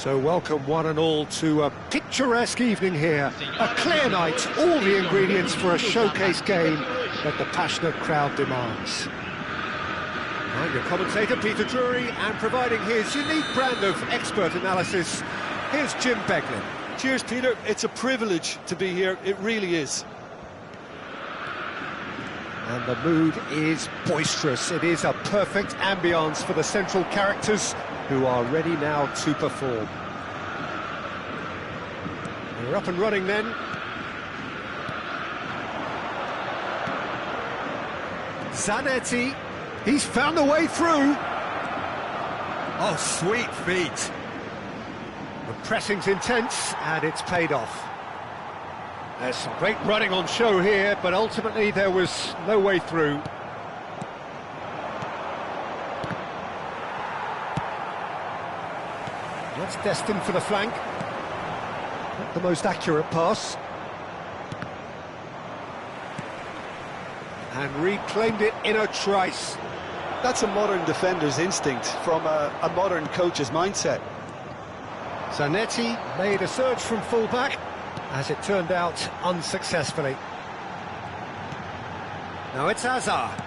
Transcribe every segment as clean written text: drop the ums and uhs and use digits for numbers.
So welcome one and all to a picturesque evening here. A clear night, all the ingredients for a showcase game that the passionate crowd demands. I'm your commentator, Peter Drury, and providing his unique brand of expert analysis, here's Jim Beglin. Cheers, Peter. It's a privilege to be here. It really is. And the mood is boisterous. It is a perfect ambience for the central characters who are ready now to perform. We're up and running then. Zanetti, he's found a way through. Oh, sweet feet. The pressing's intense and it's paid off. There's some great running on show here, but ultimately there was no way through. That's destined for the flank. Not the most accurate pass. And reclaimed it in a trice. That's a modern defender's instinct from a modern coach's mindset. Zanetti made a surge from full-back, as it turned out unsuccessfully. Now it's Hazard.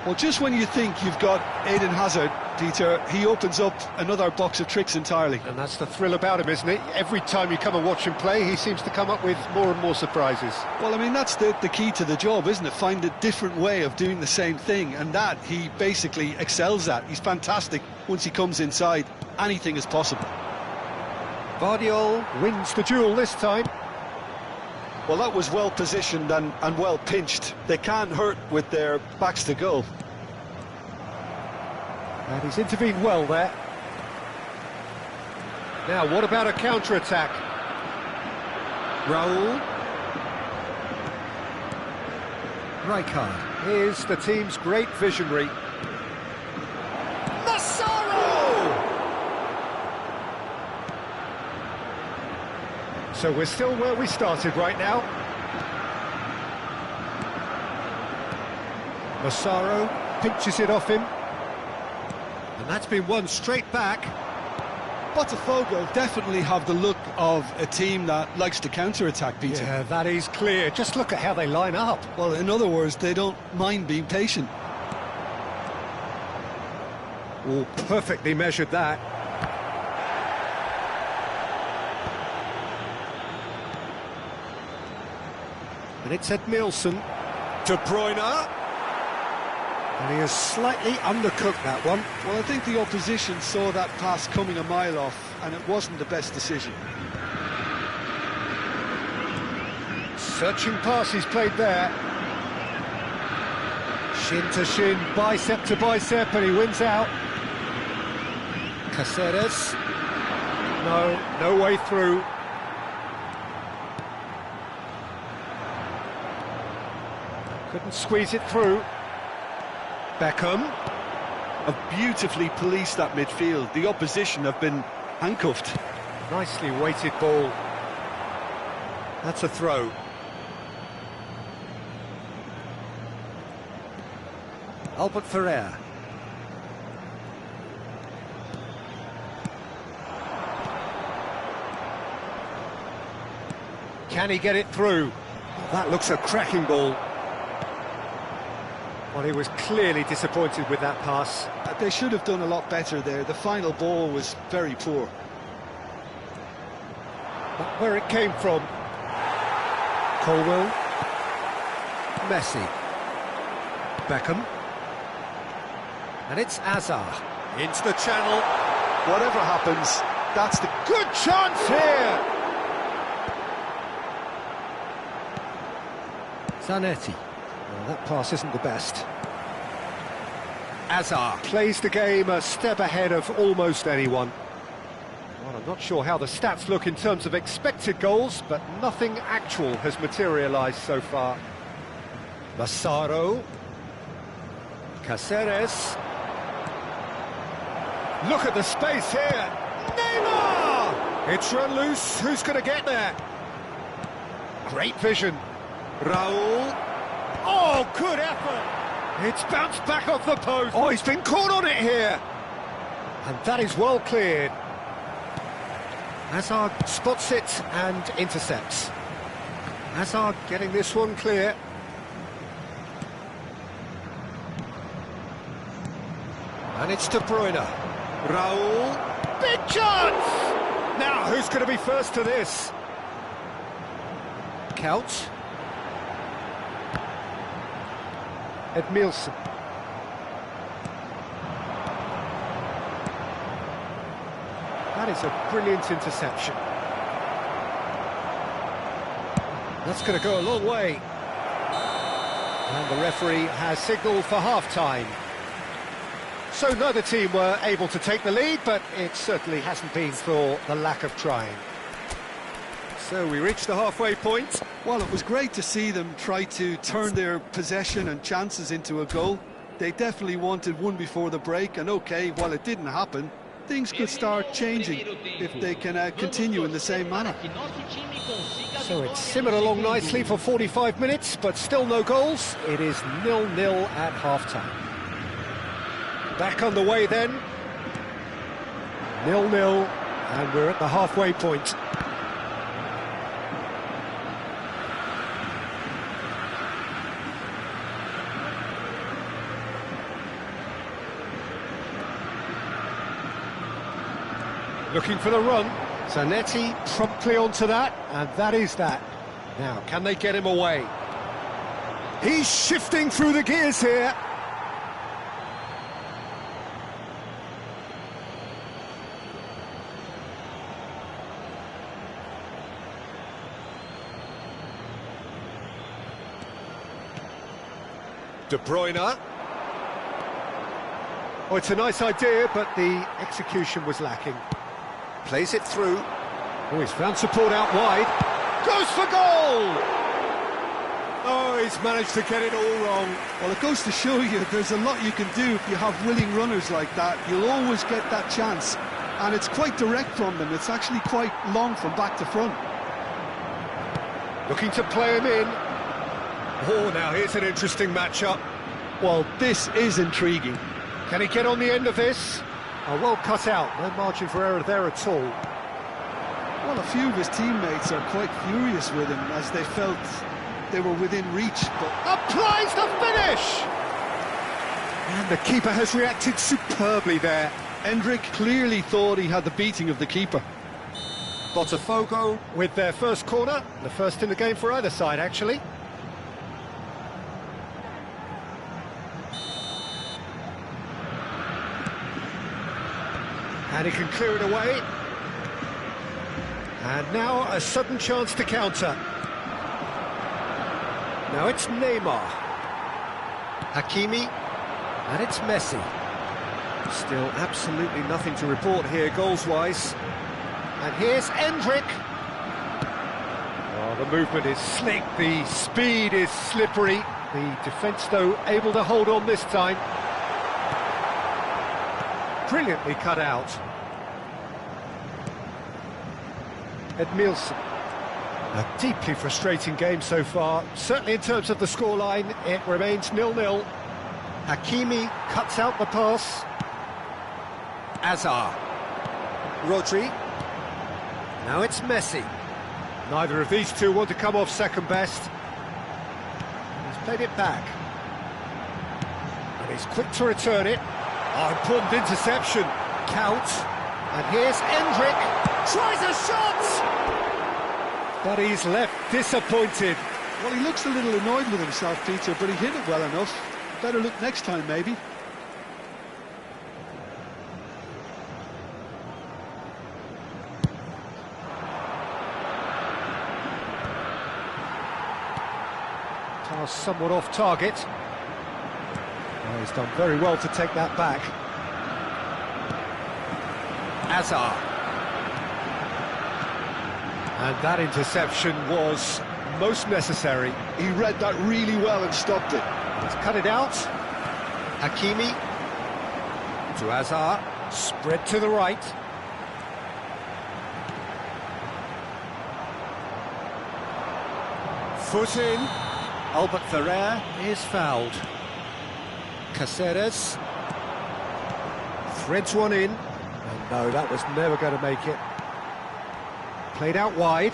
Well, just when you think you've got Eden Hazard, Peter, he opens up another box of tricks entirely. And that's the thrill about him, isn't it? Every time you come and watch him play, he seems to come up with more and more surprises. Well, I mean, that's the key to the job, isn't it? Find a different way of doing the same thing, and that he basically excels at. He's fantastic once he comes inside. Anything is possible. Vardiol wins the duel this time. Well, that was well positioned and well pinched. They can't hurt with their backs to goal. And he's intervened well there. Now, what about a counter-attack? Raul. Rijkaard is the team's great visionary. So we're still where we started right now. Massaro pinches it off him. And that's been won straight back. Botafogo definitely have the look of a team that likes to counter-attack, Peter. Yeah, that is clear. Just look at how they line up. Well, in other words, they don't mind being patient. Oh, perfectly measured that. And it's Edmilson. De Bruyne. And he has slightly undercooked that one. Well, I think the opposition saw that pass coming a mile off, and it wasn't the best decision. Searching pass he's played there. Shin to shin, bicep to bicep, and he wins out. Caceres. No way through. Couldn't squeeze it through. Beckham. Have beautifully policed that midfield. The opposition have been handcuffed. Nicely weighted ball. That's a throw. Albert Ferrer. Can he get it through? That looks a cracking ball. Well, he was clearly disappointed with that pass. They should have done a lot better there. The final ball was very poor. But where it came from. Colwell. Messi. Beckham. And it's Hazard. Into the channel. Whatever happens, that's the good chance here! Zanetti. Well, that pass isn't the best. Hazard plays the game a step ahead of almost anyone. Well, I'm not sure how the stats look in terms of expected goals, but nothing actual has materialised so far. Massaro. Caceres. Look at the space here. Neymar! It's run loose. Who's going to get there? Great vision. Raul. Oh, good effort. It's bounced back off the post. Oh, he's been caught on it here. And that is well cleared. Hazard spots it and intercepts. Hazard getting this one clear. And it's De Bruyne. Raul. Big chance! Now, who's going to be first to this? Couch. Edmilson. That is a brilliant interception. That's going to go a long way. And the referee has signalled for half-time. So neither team were able to take the lead, but it certainly hasn't been for the lack of trying. So we reached the halfway point. Well, it was great to see them try to turn their possession and chances into a goal. They definitely wanted one before the break, and okay, while it didn't happen, things could start changing if they can continue in the same manner. So it's simmered along nicely for 45 minutes, but still no goals. It is 0-0 at half-time. Back on the way then. 0-0, and we're at the halfway point. Looking for the run. Zanetti promptly onto that, and that is that. Now, can they get him away? He's shifting through the gears here. De Bruyne. Oh, it's a nice idea, but the execution was lacking. Plays it through. Oh, he's found support out wide. Goes for goal! Oh, he's managed to get it all wrong. Well, it goes to show you there's a lot you can do if you have willing runners like that. You'll always get that chance. And it's quite direct from them. It's actually quite long from back to front. Looking to play him in. Oh, now here's an interesting matchup. Well, this is intriguing. Can he get on the end of this? Oh, well cut out. No margin for error there at all. Well, a few of his teammates are quite furious with him as they felt they were within reach. But applies the finish! And the keeper has reacted superbly there. Endrick clearly thought he had the beating of the keeper. Botafogo with their first corner. The first in the game for either side, actually. And he can clear it away. And now a sudden chance to counter. Now it's Neymar. Hakimi. And it's Messi. Still absolutely nothing to report here goals-wise. And here's Endrick. Oh, the movement is slick, the speed is slippery. The defence, though, able to hold on this time. Brilliantly cut out. Edmilson. A deeply frustrating game so far. Certainly in terms of the scoreline, it remains 0-0. Hakimi cuts out the pass. Azar. Rodri. Now it's Messi. Neither of these two want to come off second best. He's played it back. And he's quick to return it. Oh, important interception. Count. And here's Endrick. Tries a shot! But he's left disappointed. Well, he looks a little annoyed with himself, Peter, but he hit it well enough. Better look next time, maybe. Pass somewhat off target. Oh, he's done very well to take that back. Azar. And that interception was most necessary. He read that really well and stopped it. He's cut it out. Hakimi. To Azar. Spread to the right. Foot in. Albert Ferrer is fouled. Caceres. Threads one in. And no, that was never going to make it. Played out wide.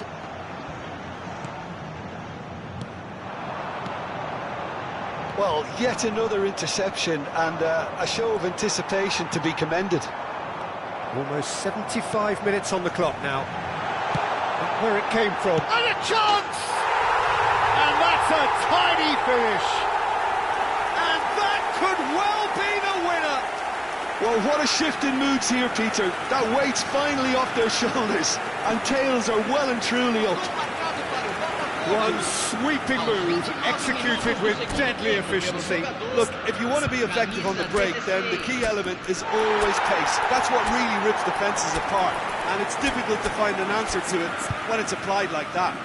Well, yet another interception and a show of anticipation to be commended. Almost 75 minutes on the clock now. Look where it came from. And a chance! And that's a tiny finish. And that could well be the winner. Well, what a shift in moods here, Peter. That weight's finally off their shoulders, and tails are well and truly up. One sweeping move, executed with deadly efficiency. Look, if you want to be effective on the break, then the key element is always pace. That's what really rips defences apart, and it's difficult to find an answer to it when it's applied like that.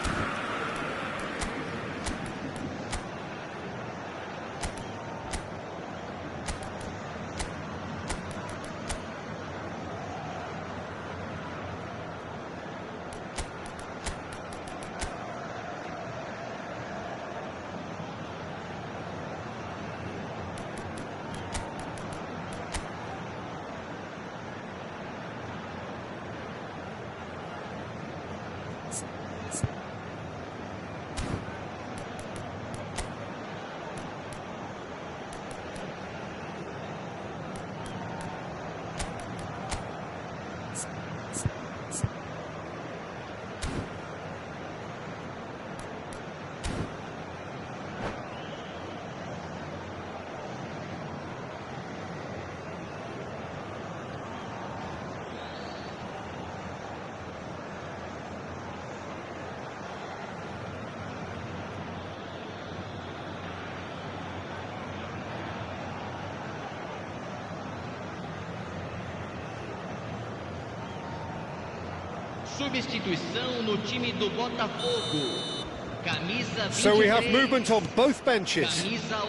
Substituição no time do Botafogo. Camisa 23. So we have movement on both benches. Camisa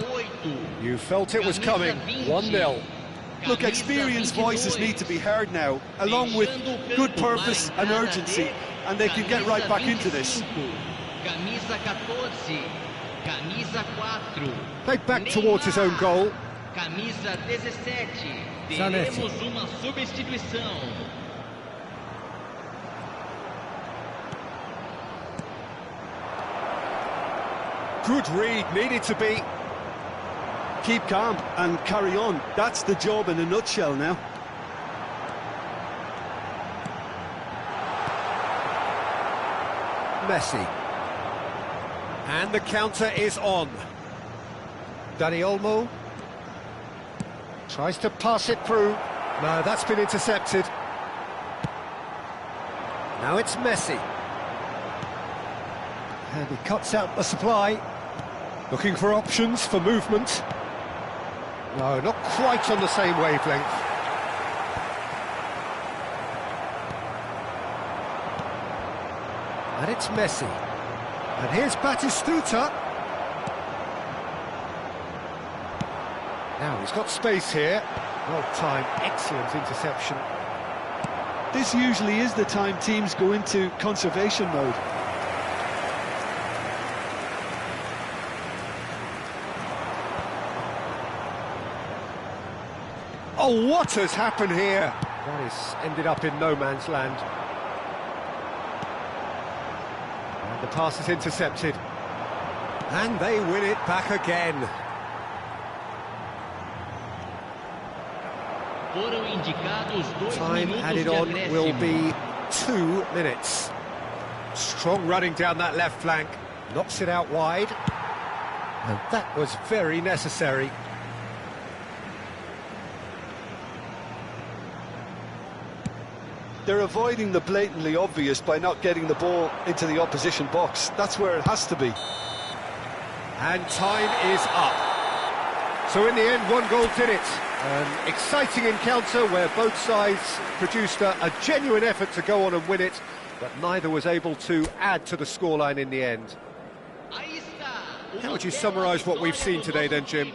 8. You felt it was coming. 1-0. Look, experienced voices need to be heard now, along with good purpose and urgency, and they can get right back into this. Camisa 14. Camisa 4. Played back towards his own goal. Camisa 17. Zanetti. Teremos uma substituição. Good read, needed to be. Keep calm and carry on. That's the job in a nutshell now. Messi. And the counter is on. Dani Olmo. Tries to pass it through. No, that's been intercepted. Now it's Messi. And he cuts out the supply. Looking for options for movement. No, not quite on the same wavelength. And it's Messi. And here's Batistuta. Now he's got space here. Well timed, excellent interception. This usually is the time teams go into conservation mode. Oh, what has happened here? That is ended up in no man's land. And the pass is intercepted. And they win it back again. Foram indicados 2 Time minutos added de on acréscimo. will be 2 minutes. Strong running down that left flank. Knocks it out wide. And that was very necessary. They're avoiding the blatantly obvious by not getting the ball into the opposition box. That's where it has to be. And time is up. So in the end, 1 goal did it. An exciting encounter where both sides produced a genuine effort to go on and win it, but neither was able to add to the scoreline in the end. How would you summarise what we've seen today then, Jim?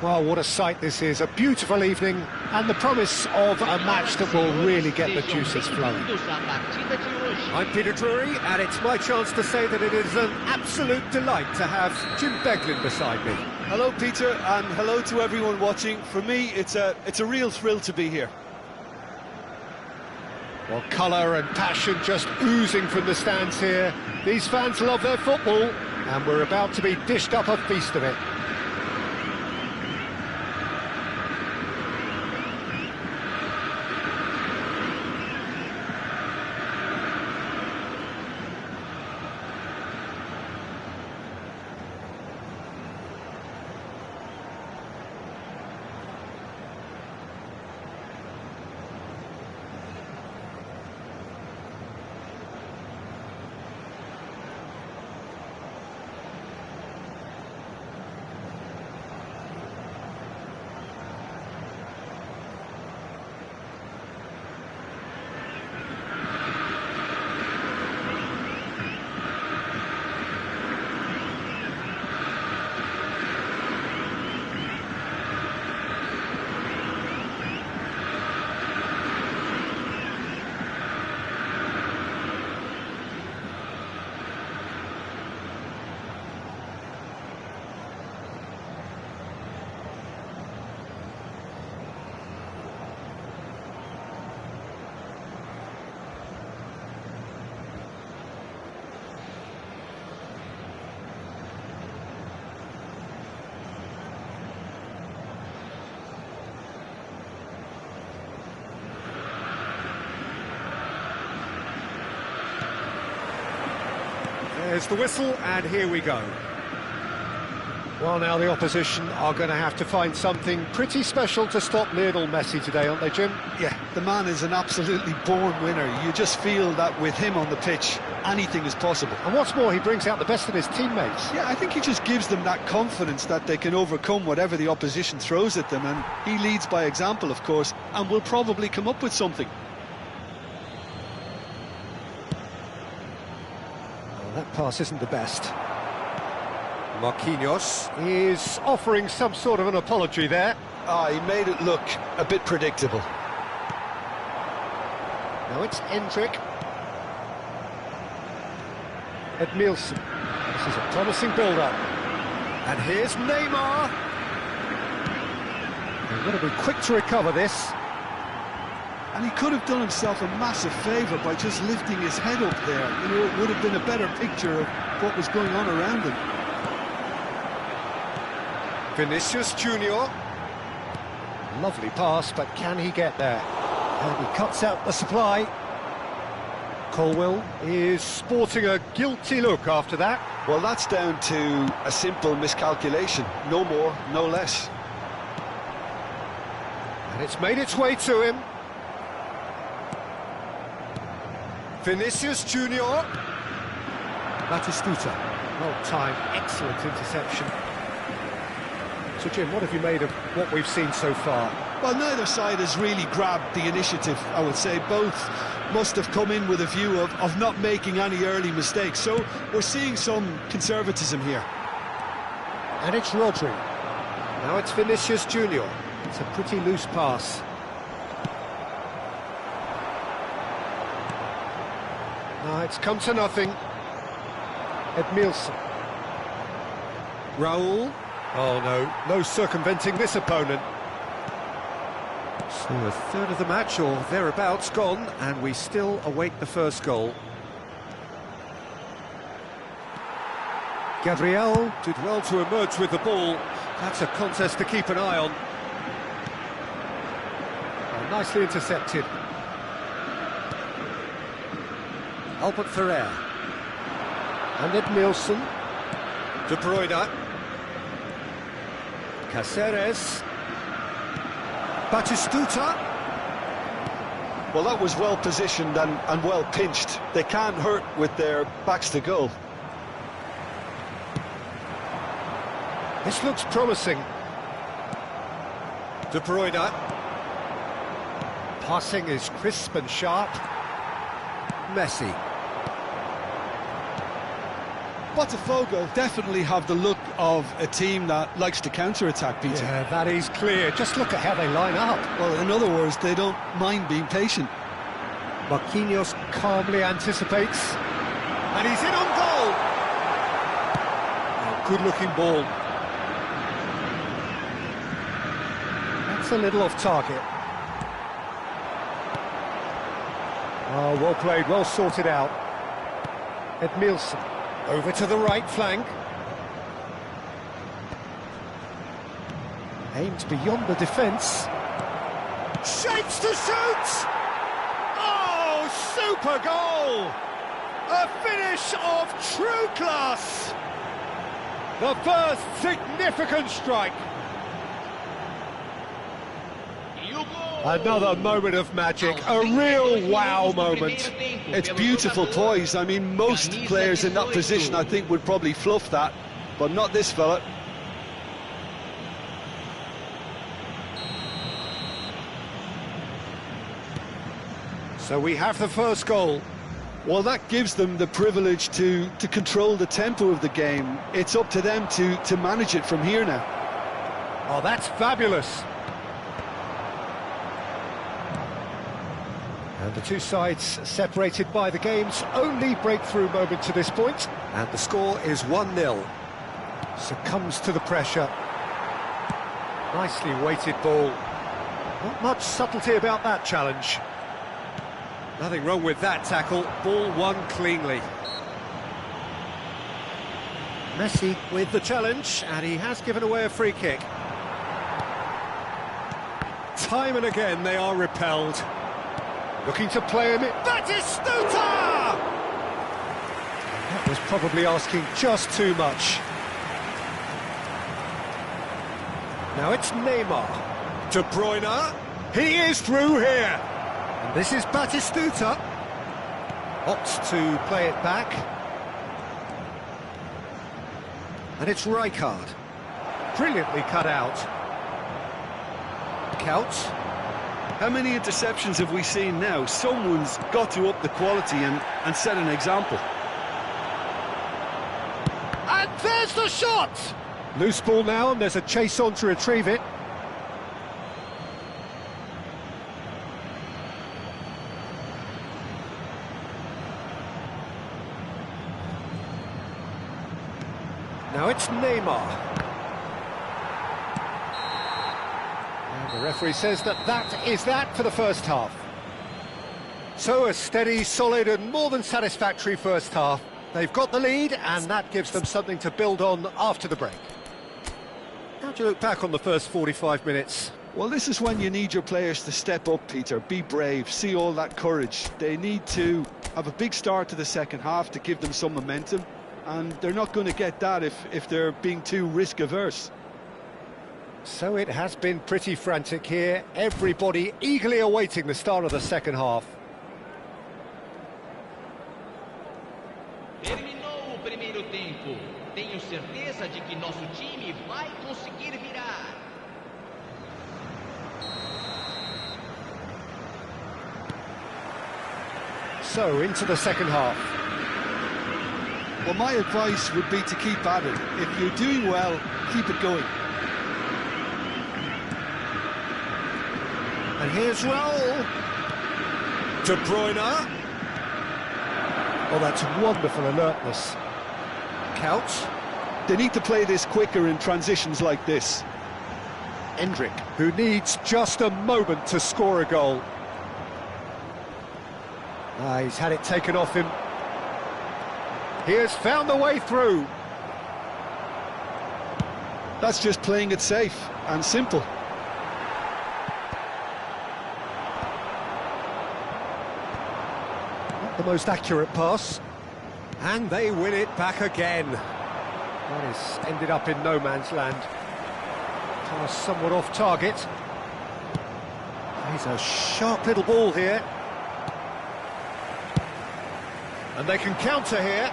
Well, what a sight this is, a beautiful evening, and the promise of a match that will really get the juices flowing. I'm Peter Drury, and it's my chance to say that it is an absolute delight to have Jim Beglin beside me. Hello, Peter, and hello to everyone watching. For me, it's a real thrill to be here. Well, colour and passion just oozing from the stands here. These fans love their football, and we're about to be dished up a feast of it. There's the whistle, and here we go. Well, now the opposition are going to have to find something pretty special to stop Lionel Messi today, aren't they, Jim? Yeah, the man is an absolutely born winner. You just feel that with him on the pitch, anything is possible. And what's more, he brings out the best in his teammates. Yeah, I think he just gives them that confidence that they can overcome whatever the opposition throws at them, and he leads by example, of course, and will probably come up with something. That pass isn't the best. Marquinhos is offering some sort of an apology there. He made it look a bit predictable. Now it's Endrick. Edmilson. This is a promising build-up. And here's Neymar. They've got to be quick to recover this. And he could have done himself a massive favour by just lifting his head up there. You know, it would have been a better picture of what was going on around him. Vinicius Junior. Lovely pass, but can he get there? And he cuts out the supply. Colwill is sporting a guilty look after that. Well, that's down to a simple miscalculation. No more, no less. And it's made its way to him. Vinicius Junior. Batistuta. Well timed, excellent interception. So Jim, what have you made of what we've seen so far? Well, neither side has really grabbed the initiative, I would say. Both must have come in with a view of not making any early mistakes. So we're seeing some conservatism here. And it's Rodri. Now it's Vinicius Junior. It's a pretty loose pass. Now it's come to nothing. Edmilson. Raul. Oh no, no circumventing this opponent. So a third of the match or thereabouts gone, and we still await the first goal. Gabriel did well to emerge with the ball. That's a contest to keep an eye on. Oh, nicely intercepted. Albert Ferrer. And Edmilson. De Bruyne. Caceres. Batistuta. Well, that was well positioned and well pinched. They can't hurt with their backs to goal. This looks promising. De Bruyne. Passing is crisp and sharp. Messi. Botafogo definitely have the look of a team that likes to counter-attack, Peter. Yeah, that is clear. Just look at how they line up. Well, in other words, they don't mind being patient. Marquinhos calmly anticipates. And he's in on goal! Oh, good-looking ball. That's a little off target. Oh, well played, well sorted out. Edmilson over to the right flank. Aimed beyond the defence. Shapes to shoot! Oh, super goal! A finish of true class! The first significant strike. Another moment of magic, a real wow moment. It's beautiful poise. I mean, most players in that position, I think, would probably fluff that, but not this fella. So we have the first goal. Well, that gives them the privilege to control the tempo of the game. It's up to them to manage it from here now. Oh, that's fabulous. And the two sides separated by the game's only breakthrough moment to this point. And the score is 1-0. Succumbs to the pressure. Nicely weighted ball. Not much subtlety about that challenge. Nothing wrong with that tackle. Ball won cleanly. Messi with the challenge, and he has given away a free kick. Time and again they are repelled. Looking to play him in. Batistuta! That was probably asking just too much. Now it's Neymar. De Bruyne. He is through here. And this is Batistuta. Opts to play it back. And it's Rijkaard. Brilliantly cut out. Couch. How many interceptions have we seen now? Someone's got to up the quality and set an example. And there's the shot! Loose ball now, and there's a chase on to retrieve it. Now it's Neymar. And the referee says that is that for the first half. So a steady, solid and more than satisfactory first half. They've got the lead and that gives them something to build on after the break. How do you look back on the first 45 minutes? Well, this is when you need your players to step up, Peter, be brave, see all that courage. They need to have a big start to the second half to give them some momentum. And they're not going to get that if they're being too risk-averse. So it has been pretty frantic here. Everybody eagerly awaiting the start of the second half. Terminou o primeiro tempo. Tenho certeza de que nosso time vai conseguir virar. So into the second half. Well, my advice would be to keep at it. If you're doing well, keep it going. And here's Raul. De Bruyne. Oh, that's wonderful alertness. Couch. They need to play this quicker in transitions like this. Endrick, who needs just a moment to score a goal. He's had it taken off him. He has found the way through. That's just playing it safe and simple. Not the most accurate pass. And they win it back again. That is ended up in no man's land. Pass somewhat off target. He's a sharp little ball here. And they can counter here.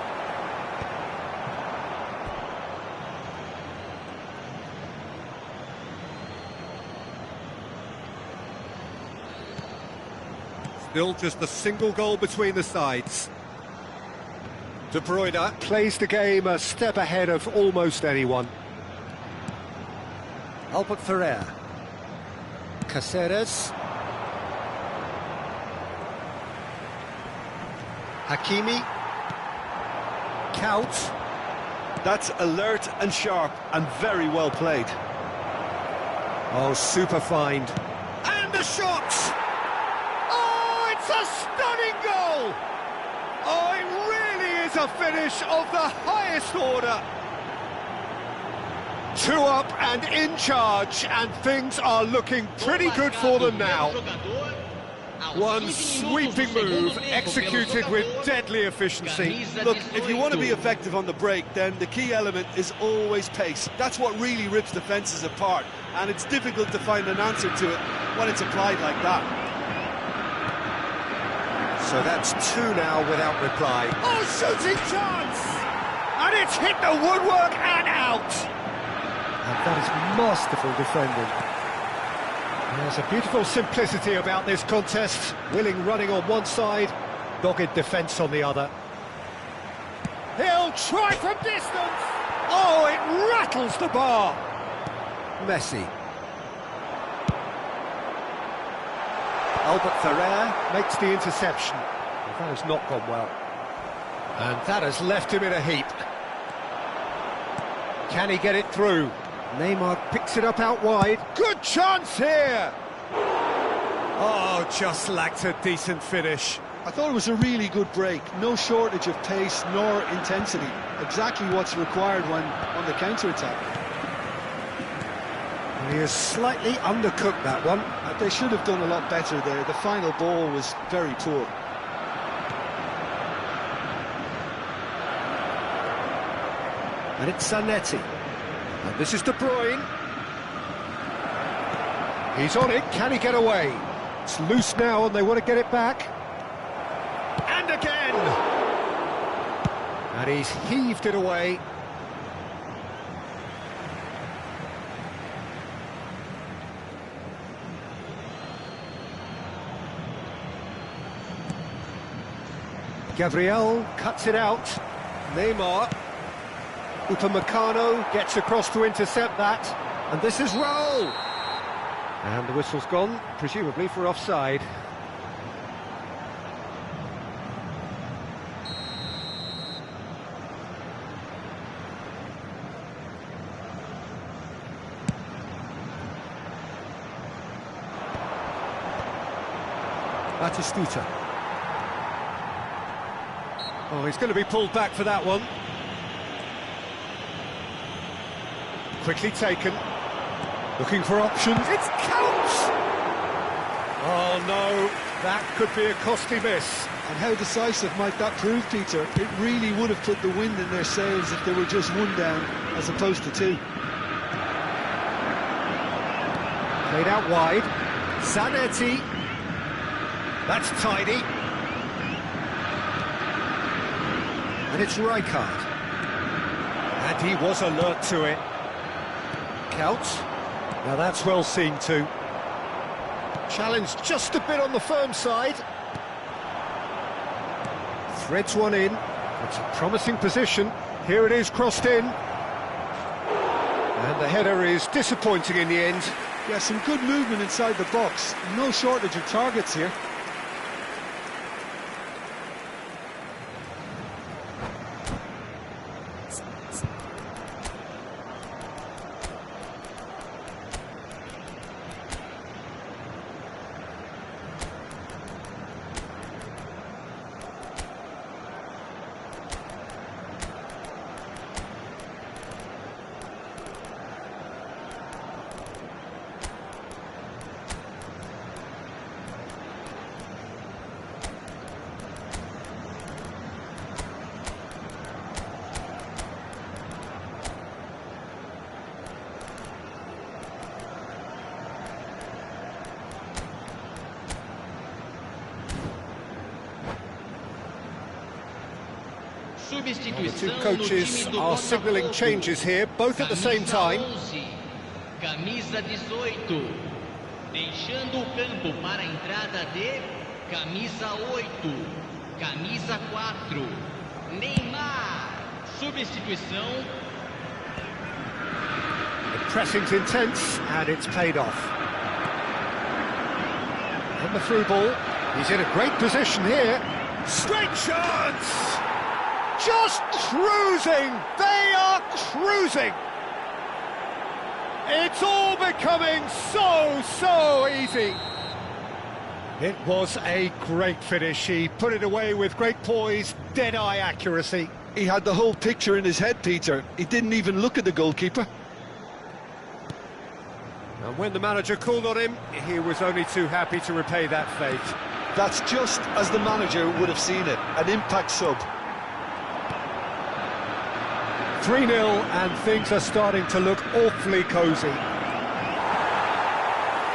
Still just a single goal between the sides. De Bruyne plays the game a step ahead of almost anyone. Albert Ferrer. Caceres. Hakimi. Count. That's alert and sharp and very well played. Oh, super find. And the shot! Oh, it's a stunning goal! Oh, it really is a finish of the highest order. 2 up and in charge, and things are looking pretty good for them now. One sweeping move, executed with deadly efficiency. Look, if you want to be effective on the break, then the key element is always pace. That's what really rips defences apart, and it's difficult to find an answer to it when it's applied like that. So that's 2 now without reply. Oh, shooting chance! And it's hit the woodwork and out! And that is masterful defending. There's a beautiful simplicity about this contest. Willing running on one side, dogged defence on the other. He'll try from distance! Oh, it rattles the bar! Messi. Albert Ferrer makes the interception. Well, that has not gone well. And that has left him in a heap. Can he get it through? Neymar picks it up out wide. Good chance here! Oh, just lacked a decent finish. I thought it was a really good break. No shortage of pace nor intensity. Exactly what's required when on the counter-attack. He is slightly undercooked, that one. They should have done a lot better there. The final ball was very poor. And it's Zanetti. And this is De Bruyne. He's on it. Can he get away? It's loose now and they want to get it back. And again! And he's heaved it away. Gabriel cuts it out. Neymar. Upamecano gets across to intercept that. And this is Raul. And the whistle's gone, presumably for offside. Batistuta. Oh, he's going to be pulled back for that one. Quickly taken. Looking for options. It's Count! Oh no, that could be a costly miss. And how decisive might that prove, Peter? It really would have put the wind in their sails if they were just 1 down as opposed to 2. Played out wide. Zanetti. That's tidy. And it's Rijkaard. And he was alert to it. Counts. Now that's well seen too. Challenged just a bit on the firm side. Threads one in. It's a promising position. Here it is, crossed in. And the header is disappointing in the end. Yeah, some good movement inside the box. No shortage of targets here. The two coaches are signalling changes here, both at the same time. Camisa 18, deixando o campo para a entrada de camisa 8, camisa 4, Neymar. Substituição. The pressing's intense, and it's paid off. And the through ball. He's in a great position here. Straight chance! Just cruising! They are cruising! It's all becoming so easy. It was a great finish. He put it away with great poise, dead-eye accuracy. He had the whole picture in his head, Peter. He didn't even look at the goalkeeper. And when the manager called on him, he was only too happy to repay that fate. That's just as the manager would have seen it, an impact sub. 3-0, and things are starting to look awfully cosy.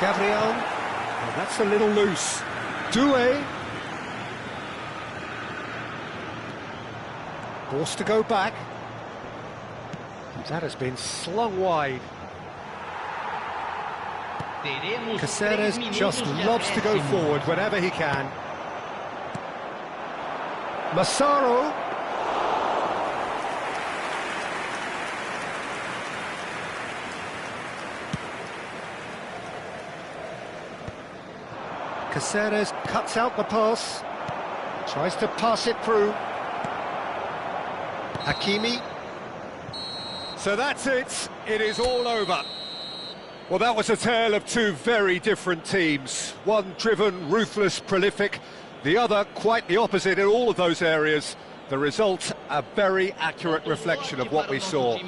Gabriel, oh, that's a little loose. Doué. Forced to go back. That has been slung wide. Teremos 3 Caceres minutos just de loves to go acréscimo. forward whenever he can. Massaro. Caceres cuts out the pass, tries to pass it through. Hakimi. So that's it, it is all over. Well, that was a tale of two very different teams. One driven, ruthless, prolific, the other quite the opposite in all of those areas. The result, a very accurate reflection of what we saw.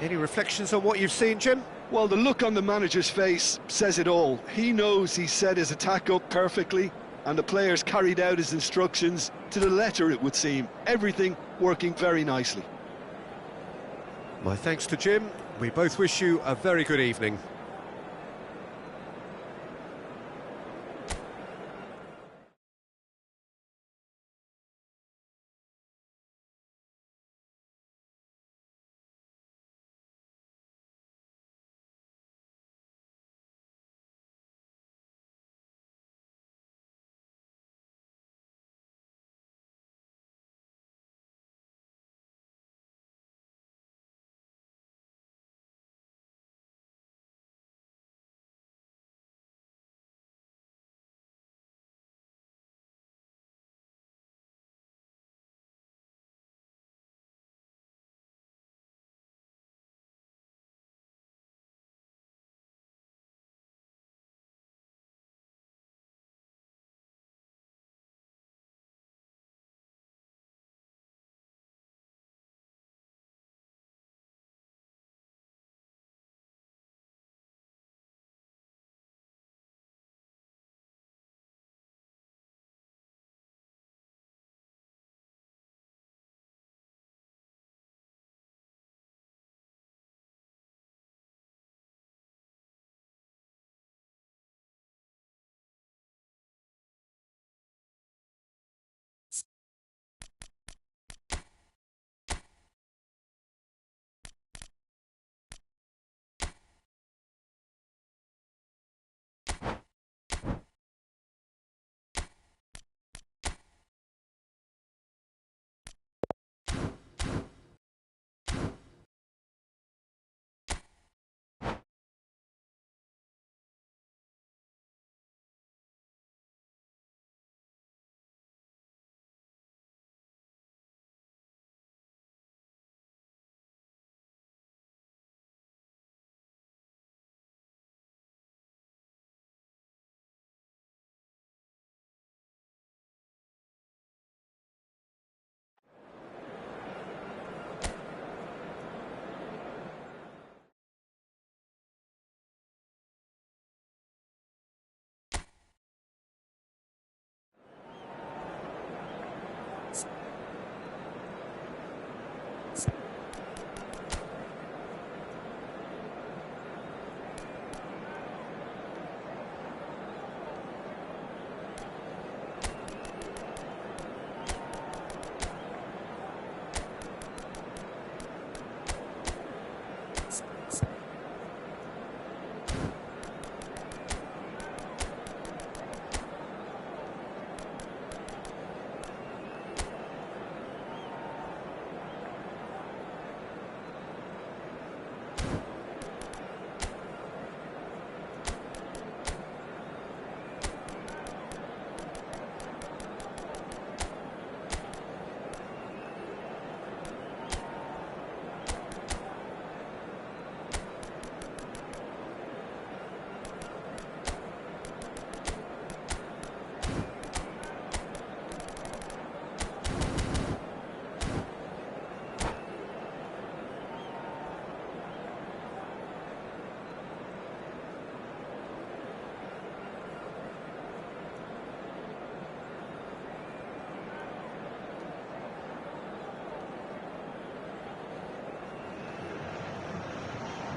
Any reflections on what you've seen, Jim? Well, the look on the manager's face says it all. He knows he set his attack up perfectly, and the players carried out his instructions to the letter, it would seem. Everything working very nicely. My thanks to Jim. We both wish you a very good evening.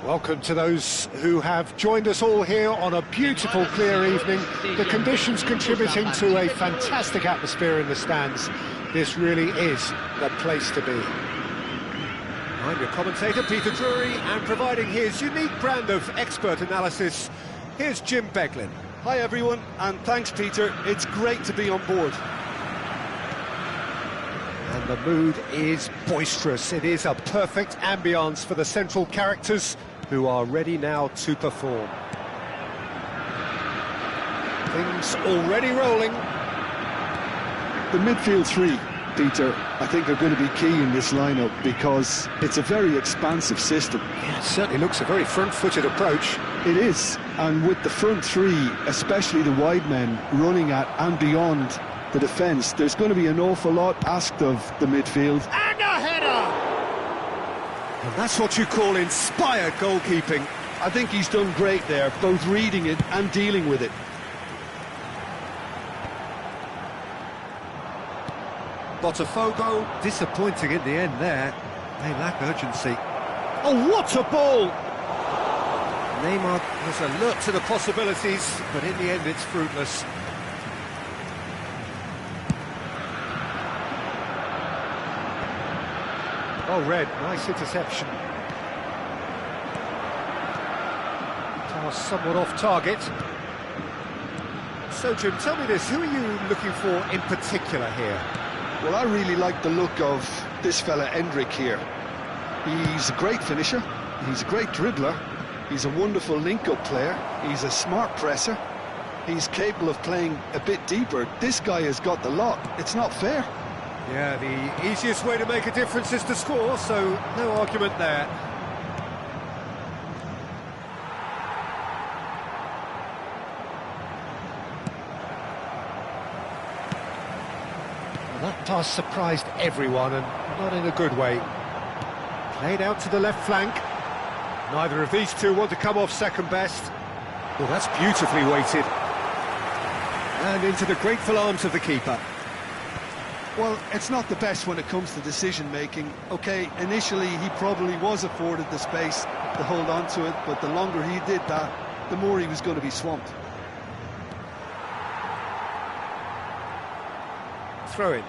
Welcome to those who have joined us all here on a beautiful, clear evening. The conditions contributing to a fantastic atmosphere in the stands. This really is the place to be. I'm your commentator, Peter Drury, and providing his unique brand of expert analysis, here's Jim Beglin. Hi everyone, and thanks Peter, it's great to be on board. And the mood is boisterous. It is a perfect ambience for the central characters who are ready now to perform. Things already rolling. The midfield three, Peter, I think are going to be key in this lineup because it's a very expansive system. Yeah, it certainly looks a very front-footed approach. It is, and with the front three, especially the wide men, running at and beyond the defence, there's going to be an awful lot asked of the midfield. And a header! And that's what you call inspired goalkeeping. I think he's done great there, both reading it and dealing with it. Botafogo, disappointing in the end there. They lack urgency. Oh, what a ball! Neymar was alert to the possibilities, but in the end it's fruitless. Oh, Red, nice interception. Pass somewhat off target. So, Jim, tell me this, who are you looking for in particular here? Well, I really like the look of this fella, Endrick, here. He's a great finisher, he's a great dribbler, he's a wonderful link-up player, he's a smart presser, he's capable of playing a bit deeper. This guy has got the lot, it's not fair. Yeah, the easiest way to make a difference is to score, so no argument there. Well, that pass surprised everyone, and not in a good way. Played out to the left flank. Neither of these two want to come off second best. Well, that's beautifully weighted. And into the grateful arms of the keeper. Well, it's not the best when it comes to decision-making. OK, initially he probably was afforded the space to hold on to it, but the longer he did that, the more he was going to be swamped. Throw in.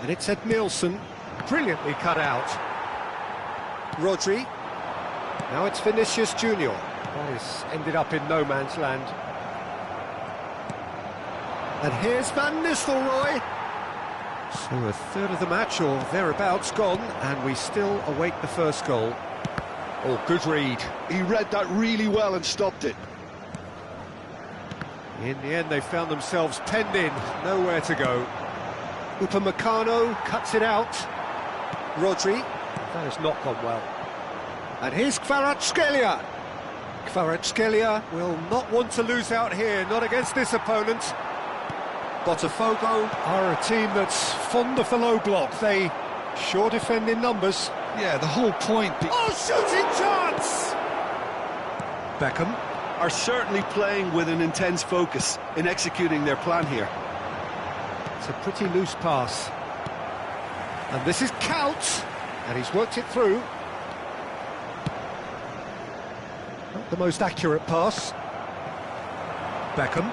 And it's Ed Nielsen, brilliantly cut out. Rodri. Now it's Vinicius Junior. That has ended up in no man's land. And here's Van Nistelrooy. So a third of the match, or thereabouts, gone, and we still await the first goal. Oh, good read. He read that really well and stopped it. In the end, they found themselves penned in, nowhere to go. Upamecano cuts it out. Rodri. That has not gone well. And here's Kvaratskhelia. Kvaratskhelia will not want to lose out here, not against this opponent. Botafogo are a team that's fond of the low block. They sure defend in numbers. Yeah, the whole point... Oh, shooting chance! Beckham. Are certainly playing with an intense focus in executing their plan here. It's a pretty loose pass. And this is Kuyt, and he's worked it through. Not the most accurate pass. Beckham.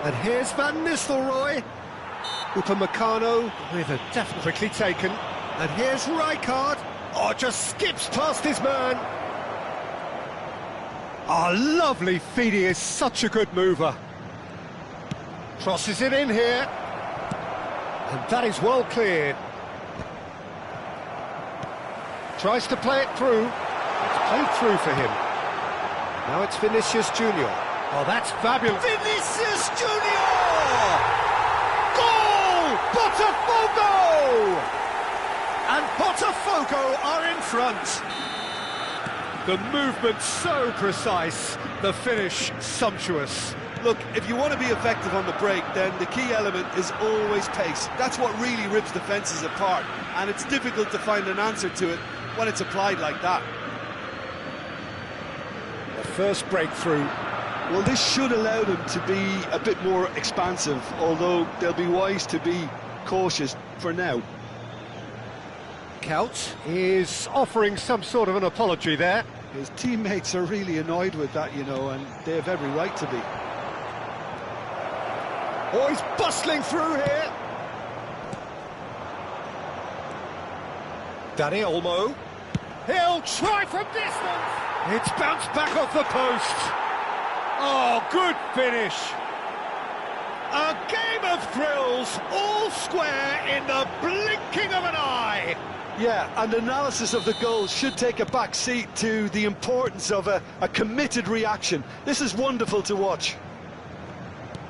And here's Van Nistelrooy. Upamecano with a definite quickly taken. And here's Rijkaard. Oh, just skips past his man. Oh, lovely feed. He is such a good mover. Crosses it in here. And that is well cleared. Tries to play it through. It's played through for him. Now it's Vinicius Junior. Oh, that's fabulous. Vinicius Junior! Goal! Botafogo! And Botafogo are in front. The movement so precise, the finish sumptuous. Look, if you want to be effective on the break, then the key element is always pace. That's what really rips defences apart, and it's difficult to find an answer to it when it's applied like that. The first breakthrough. Well, this should allow them to be a bit more expansive, although they'll be wise to be cautious for now. Kuyt is offering some sort of an apology there. His teammates are really annoyed with that, you know, and they have every right to be. Oh, he's bustling through here. Dani Olmo. He'll try from distance. It's bounced back off the post. Oh, good finish. A game of thrills, all square in the blinking of an eye. Yeah, and analysis of the goal should take a back seat to the importance of a committed reaction. This is wonderful to watch.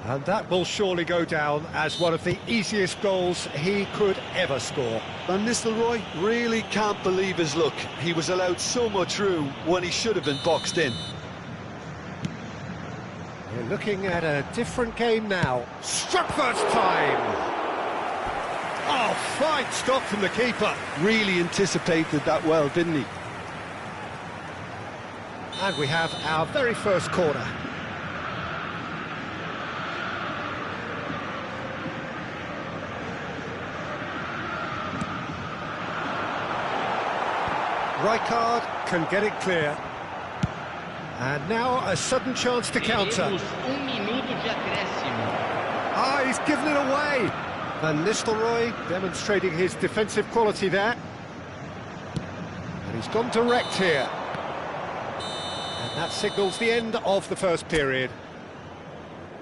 And that will surely go down as one of the easiest goals he could ever score. Van Nistelrooy really can't believe his luck. He was allowed so much room when he should have been boxed in. We're looking at a different game now. Struck first time! Oh, fine stop from the keeper. Really anticipated that well, didn't he? And we have our very first corner. Rijkaard can get it clear. And now a sudden chance to counter. Minuto de acréscimo. Ah, he's given it away. Van Nistelrooy demonstrating his defensive quality there. And he's gone direct here. And that signals the end of the first period.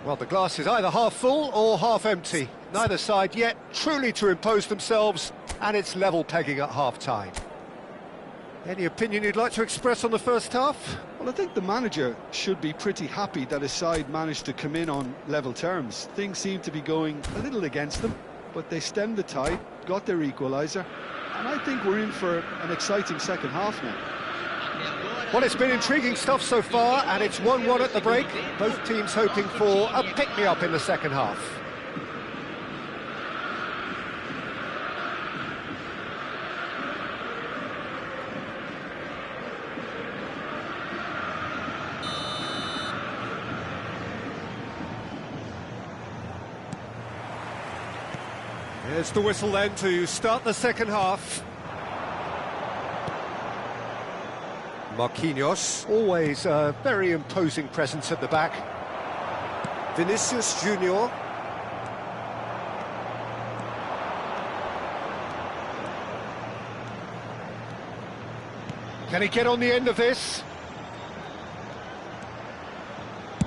Well, the glass is either half full or half empty. Neither side yet truly to impose themselves, and it's level pegging at half-time. Any opinion you'd like to express on the first half? Well, I think the manager should be pretty happy that his side managed to come in on level terms. Things seem to be going a little against them, but they stemmed the tide, got their equaliser, and I think we're in for an exciting second half now. Well, it's been intriguing stuff so far, and it's 1-1 at the break. Both teams hoping for a pick-me-up in the second half. There's the whistle then to start the second half. Marquinhos, always a very imposing presence at the back. Vinicius Junior. Can he get on the end of this?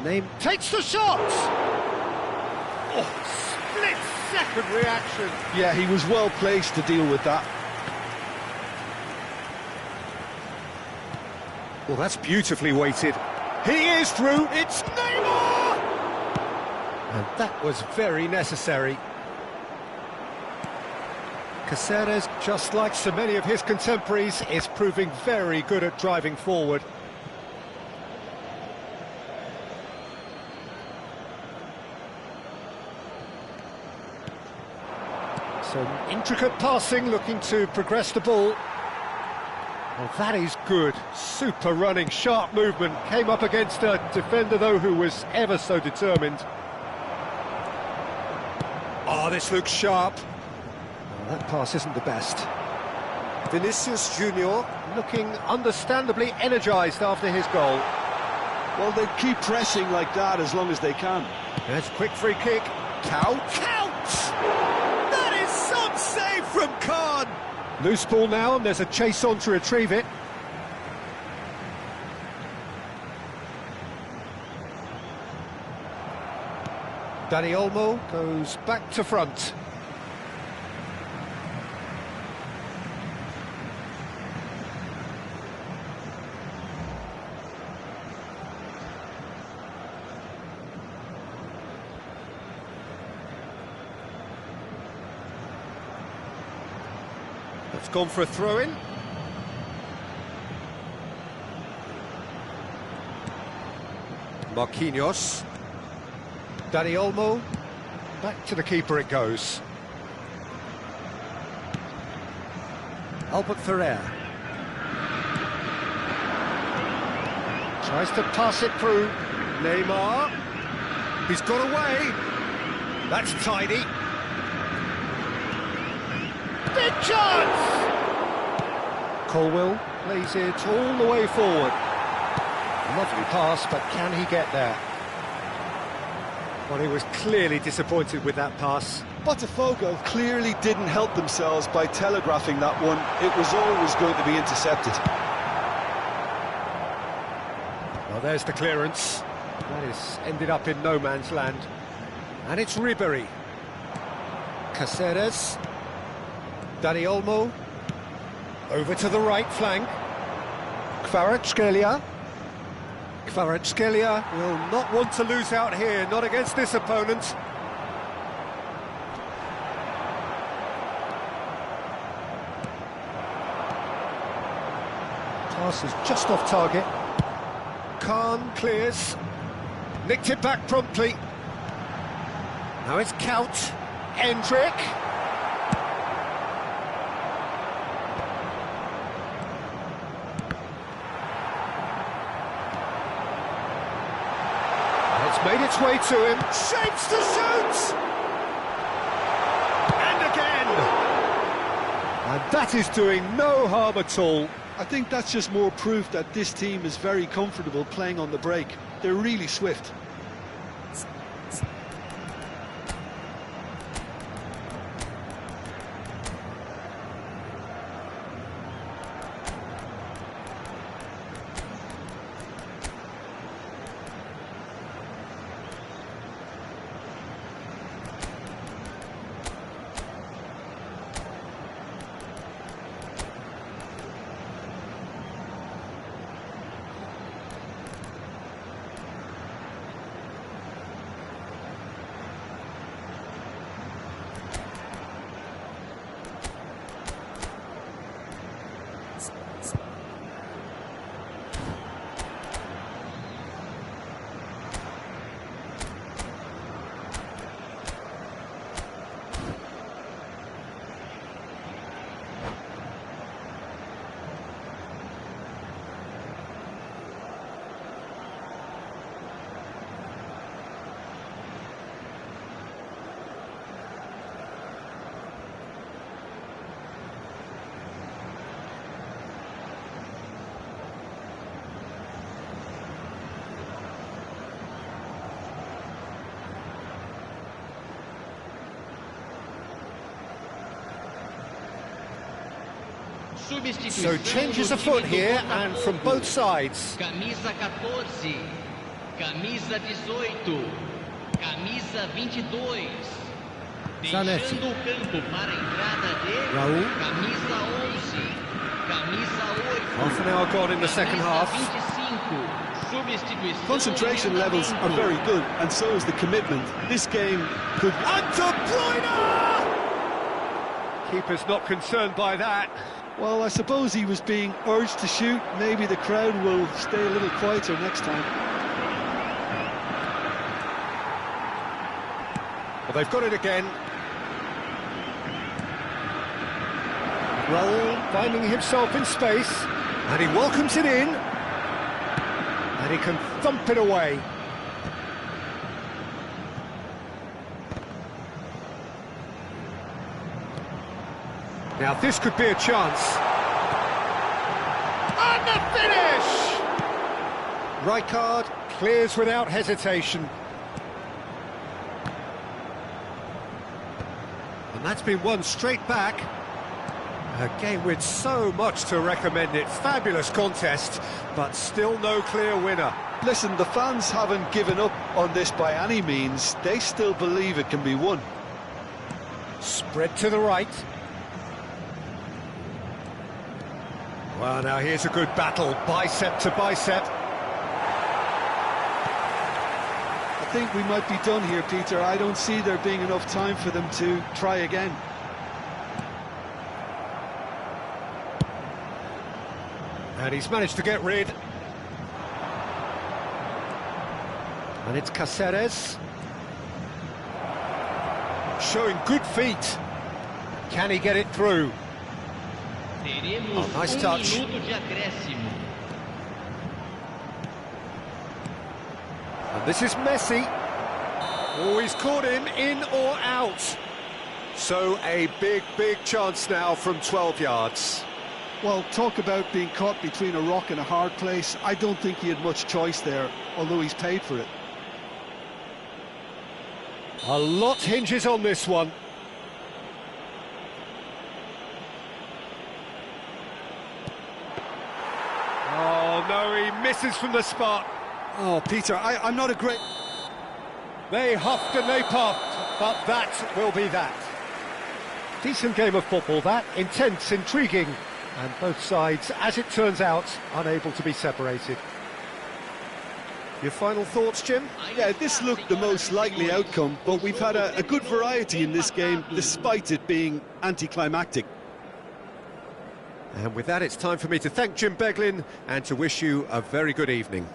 Name takes the shot! Oh, split-second reaction. Yeah, he was well placed to deal with that. Well, that's beautifully weighted. He is through. It's Neymar! And that was very necessary. Caceres, just like so many of his contemporaries, is proving very good at driving forward. Some intricate passing, looking to progress the ball. Well, that is good. Super running, sharp movement. Came up against a defender, though, who was ever so determined. Oh, this looks sharp. Well, that pass isn't the best. Vinicius Junior looking understandably energised after his goal. Well, they keep pressing like that as long as they can. There's a quick free kick. Kuyt! That is some save from Khan! Loose ball now, and there's a chase on to retrieve it. Dani Olmo goes back to front. It's gone for a throw-in. Marquinhos. Dani Olmo. Back to the keeper it goes. Albert Ferrer. Tries to pass it through. Neymar. He's got away. That's tidy. Chance! Colwill plays it all the way forward. Lovely pass, but can he get there? Well, he was clearly disappointed with that pass. Botafogo clearly didn't help themselves by telegraphing that one. It was always going to be intercepted. Well, there's the clearance. That is ended up in no man's land. And it's Ribery. Caceres. Dani Olmo. Over to the right flank. Kvaratskhelia. Kvaratskhelia will not want to lose out here, not against this opponent. Pass is just off target. Khan clears. Nicked it back promptly. Now it's Kaut. Hendrick. It's made its way to him. Shapes to shoot! And again! And that is doing no harm at all. I think that's just more proof that this team is very comfortable playing on the break. They're really swift. So changes afoot here, and from both sides. Camisa 14, camisa 18, camisa 22. Zanetti. Deixando o campo para a entrada de Raul. camisa 11, camisa 8. Half an hour gone in the second half. Concentration levels are very good, and so is the commitment. This game could... And De Bruyne! Keeper's not concerned by that. Well, I suppose he was being urged to shoot. Maybe the crowd will stay a little quieter next time. Well, they've got it again. Raul finding himself in space, and he welcomes it in, and he can thump it away. Now this could be a chance. And the finish! Rijkaard clears without hesitation. And that's been won straight back. A game with so much to recommend it. Fabulous contest, but still no clear winner. Listen, the fans haven't given up on this by any means. They still believe it can be won. Spread to the right. Well, now here's a good battle, bicep to bicep. I think we might be done here, Peter. I don't see there being enough time for them to try again. And he's managed to get rid. And it's Caceres. Showing good feet. Can he get it through? Teremos nice touch. Minuto de acréscimo. And this is Messi. Oh, he's caught him in or out. So a big chance now from 12 yards. Well, talk about being caught between a rock and a hard place. I don't think he had much choice there, although he's paid for it. A lot hinges on this one. Oh, no, he misses from the spot. Oh, Peter, I'm not a great... They huffed and they puffed, but that will be that. Decent game of football, that. Intense, intriguing, and both sides, as it turns out, unable to be separated. Your final thoughts, Jim? Yeah, this looked the most likely outcome, but we've had a good variety in this game, despite it being anticlimactic. And with that, it's time for me to thank Jim Beglin and to wish you a very good evening.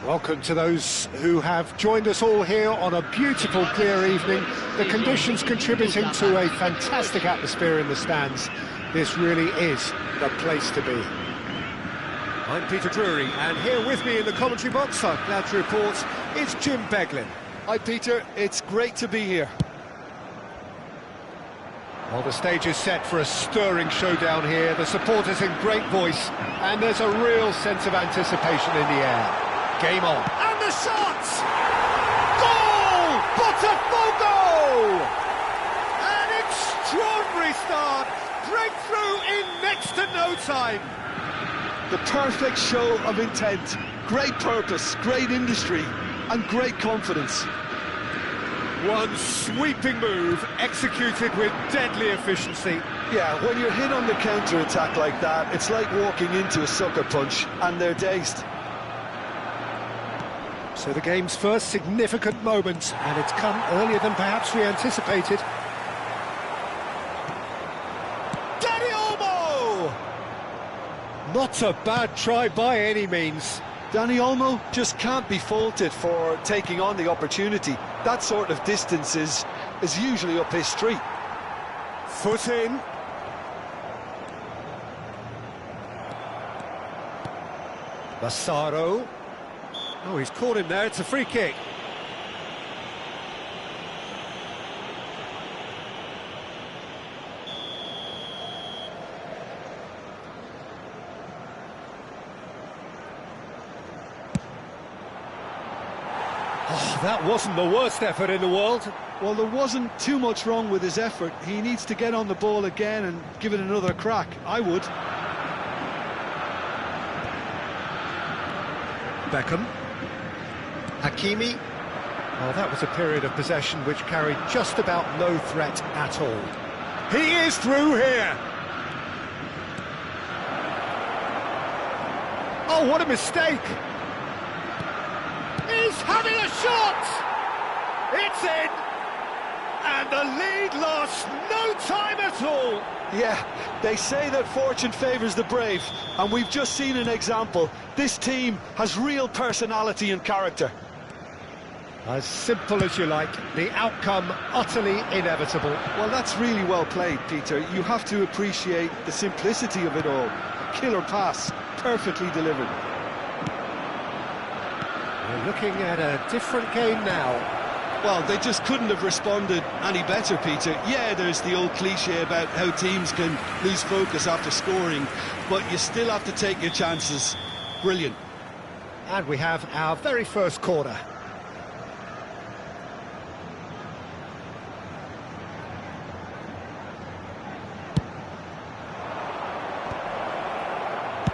Welcome to those who have joined us all here on a beautiful, clear evening. The conditions contributing to a fantastic atmosphere in the stands. This really is the place to be. I'm Peter Drury, and here with me in the commentary box, I'm glad to report, it's Jim Beglin. Hi, Peter. It's great to be here. Well, the stage is set for a stirring showdown here. The supporters in great voice, and there's a real sense of anticipation in the air. Game on. And the shots! Goal! Botafogo! An extraordinary start. Breakthrough in next to no time. The perfect show of intent. Great purpose, great industry, and great confidence. One sweeping move, executed with deadly efficiency. Yeah, when you're hit on the counter-attack like that, it's like walking into a sucker punch, and they're dazed. So the game's first significant moment, and it's come earlier than perhaps we anticipated. Dani Olmo! Not a bad try by any means. Dani Olmo just can't be faulted for taking on the opportunity. That sort of distance is usually up his street. Foot in. Massaro. Oh, he's caught him there. It's a free kick. Oh, that wasn't the worst effort in the world. Well, there wasn't too much wrong with his effort. He needs to get on the ball again and give it another crack. I would. Beckham. Hakimi. Oh, that was a period of possession which carried just about no threat at all. He is through here. Oh, what a mistake. He's having a shot! It's in! And the lead lost no time at all! Yeah, they say that fortune favours the brave, and we've just seen an example. This team has real personality and character. As simple as you like, the outcome utterly inevitable. Well, that's really well played, Peter. You have to appreciate the simplicity of it all. A killer pass, perfectly delivered. We're looking at a different game now. Well, they just couldn't have responded any better, Peter. Yeah, there's the old cliche about how teams can lose focus after scoring, but you still have to take your chances. Brilliant. And we have our very first corner.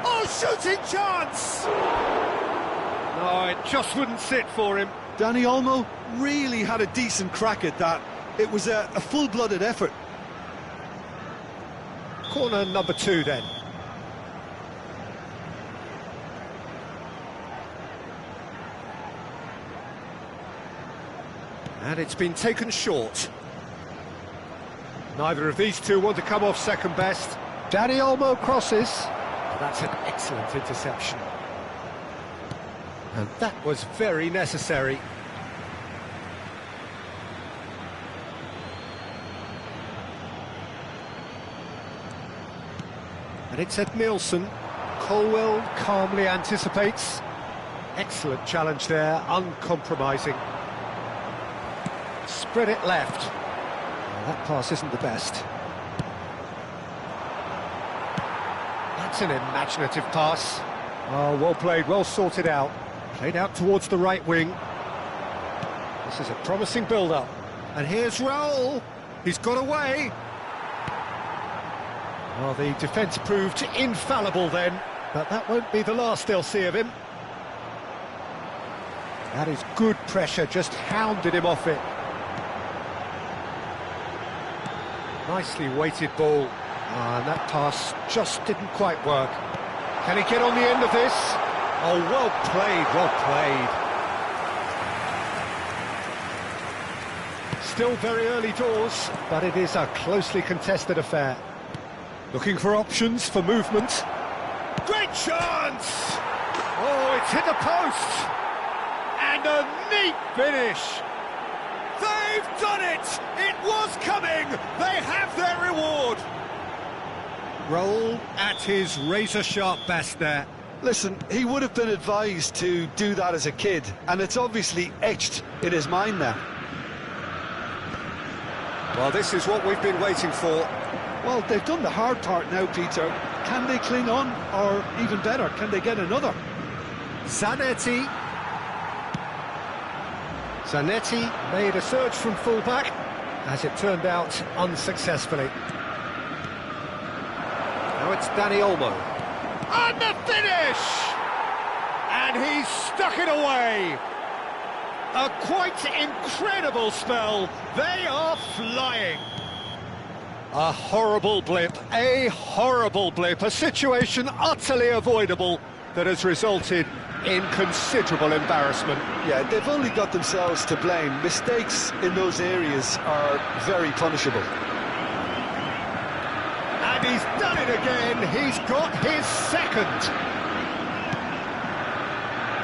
Oh, shooting chance! No, it just wouldn't sit for him. Dani Olmo really had a decent crack at that. It was a full-blooded effort. Corner number 2 then. And it's been taken short. Neither of these two want to come off second best. Dani Olmo crosses. That's an excellent interception. And that was very necessary. And it's Edmilson. Colwell calmly anticipates. Excellent challenge there, uncompromising. Spread it left. Well, that pass isn't the best. That's an imaginative pass. Oh, well played, well sorted out. Played out towards the right wing. This is a promising build-up. And here's Raul. He's got away. Well, the defence proved infallible then, but that won't be the last they'll see of him. That is good pressure, just hounded him off it. Nicely weighted ball. And that pass just didn't quite work. Can he get on the end of this? Oh, well played, well played. Still very early doors, but it is a closely contested affair. Looking for options for movement. Great chance! Oh, it's hit the post! And a neat finish! They've done it! It was coming! They have their reward! Raul at his razor-sharp best there. Listen, he would have been advised to do that as a kid, and it's obviously etched in his mind now. Well, this is what we've been waiting for. Well, they've done the hard part now, Peter. Can they cling on, or even better, can they get another? Zanetti. Zanetti made a surge from full-back, as it turned out unsuccessfully. Now it's Dani Olmo. And the finish! And he's stuck it away! A quite incredible spell. They are flying. A horrible blip, a situation utterly avoidable that has resulted in considerable embarrassment. Yeah, they've only got themselves to blame. Mistakes in those areas are very punishable. And he's done it again. He's got his second.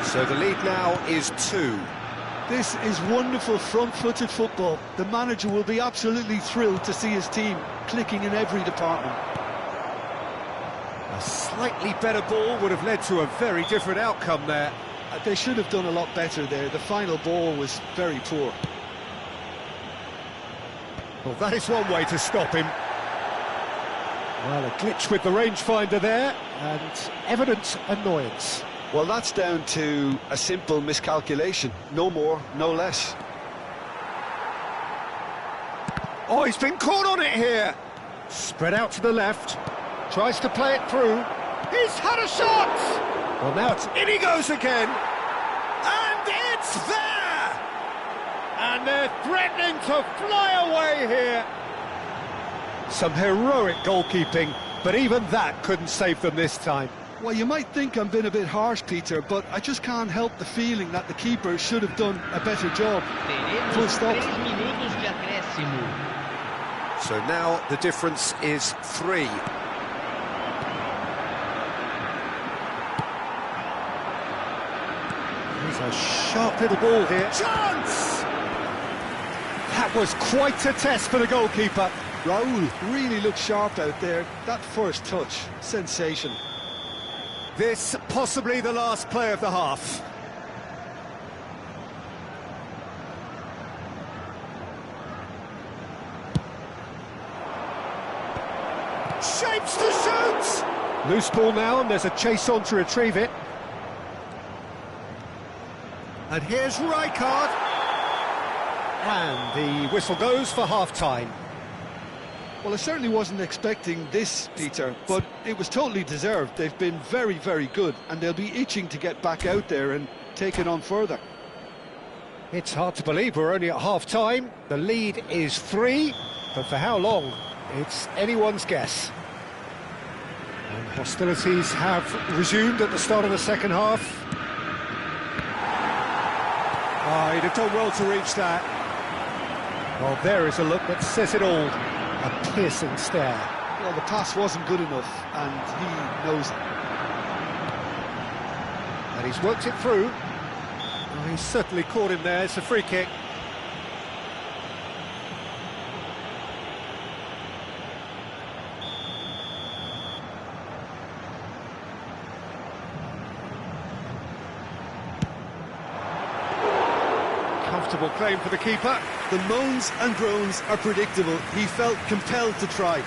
So the lead now is 2. This is wonderful front-footed football. The manager will be absolutely thrilled to see his team clicking in every department. A slightly better ball would have led to a very different outcome there. They should have done a lot better there. The final ball was very poor. Well, that is one way to stop him. Well, a glitch with the rangefinder there, and evident annoyance. Well, that's down to a simple miscalculation. No more, no less. Oh, he's been caught on it here. Spread out to the left. Tries to play it through. He's had a shot! Well, now in he goes again. And it's there! And they're threatening to fly away here. Some heroic goalkeeping, but even that couldn't save them this time. Well, you might think I'm being a bit harsh, Peter, but I just can't help the feeling that the keeper should have done a better job. Full stop. So now the difference is 3. Here's a sharp little ball here. Chance! That was quite a test for the goalkeeper. Raul really looked sharp out there. That first touch, sensation. This possibly the last play of the half. Shapes to shoot! Loose ball now, and there's a chase on to retrieve it. And here's Rijkaard. And the whistle goes for half-time. Well, I certainly wasn't expecting this, Peter, but it was totally deserved. They've been very, very good, and they'll be itching to get back out there and take it on further. It's hard to believe we're only at half-time. The lead is 3, but for how long? It's anyone's guess. And hostilities have resumed at the start of the second half. Oh, he'd have done well to reach that. Well, there is a look that says it all. A piercing stare. Well, the pass wasn't good enough, and he knows it. And he's worked it through. Well, he's certainly caught him there. It's a free kick. Comfortable claim for the keeper. The moans and groans are predictable. He felt compelled to try.